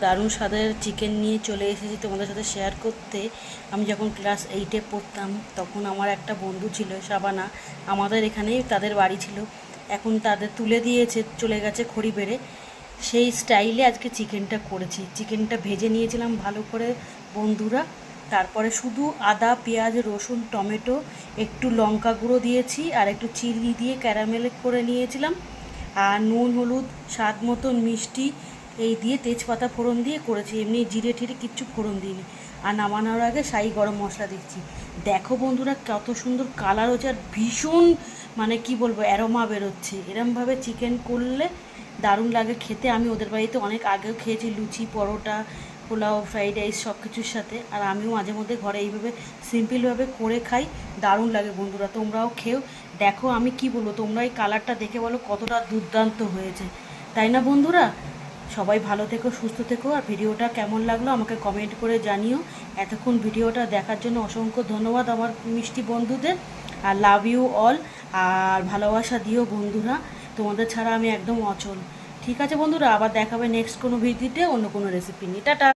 দারুণ স্বাদের চিকেন নিয়ে চলে এসেছি তোমাদের সাথে শেয়ার করতে। আমি যখন ক্লাস 8-এ পড়তাম তখন আমার একটা বন্ধু ছিল, শাবানা। আমাদের এখানেই তাদের বাড়ি ছিল। এখন তাদের তুলে দিয়েছে, চলে গেছে খড়িবেড়ে। সেই স্টাইলে আজকে চিকেনটা করেছি। চিকেনটা ভেজে নিয়েছিলাম ভালো করে বন্ধুরা। তারপরে শুধু আদা, পেঁয়াজ, রসুন, টমেটো, একটু লঙ্কা গুঁড়ো দিয়েছি আর একটু চিনি দিয়ে ক্যারামেল করে নিয়েছিলাম। আর নুন, হলুদ, স্বাদ মতন মিষ্টি এই দিয়ে তেজপাতা ফোড়ন দিয়ে করেছি। এমনি জিরে ঠিরে কিচ্ছু ফোড়ন দিইনি। আর নামানোর আগে শাহি গরম মশলা দিচ্ছি। দেখো বন্ধুরা কত সুন্দর কালার হচ্ছে, আর ভীষণ মানে কি বলবো অ্যারোমা বেরোচ্ছে। এরমভাবে চিকেন করলে দারুণ লাগে খেতে। আমি ওদের বাড়িতে অনেক আগেও খেয়েছি, লুচি, পরোটা, পোলাও, ফ্রাইড রাইস সব কিছুর সাথে। আর আমিও মাঝে মধ্যে ঘরে এইভাবে সিম্পলভাবে করে খাই, দারুণ লাগে বন্ধুরা। তোমরাও খেও। দেখো আমি কি বলবো, তোমরা এই কালারটা দেখে বলো কতটা দুর্দান্ত হয়েছে, তাই না বন্ধুরা? সবাই ভালো থেকো, সুস্থ থেকো। আর ভিডিওটা কেমন লাগলো আমাকে কমেন্ট করে জানিও। এতক্ষণ ভিডিওটা দেখার জন্য অসংখ্য ধন্যবাদ আমার মিষ্টি বন্ধুদের। আর লাভ ইউ অল। আর ভালোবাসা দিও বন্ধুরা, তোমাদের ছাড়া আমি একদম অচল। ঠিক আছে বন্ধুরা, আবার দেখাবে নেক্সট কোনো ভিডিওতে অন্য কোনো রেসিপি নিয়ে। টাটা।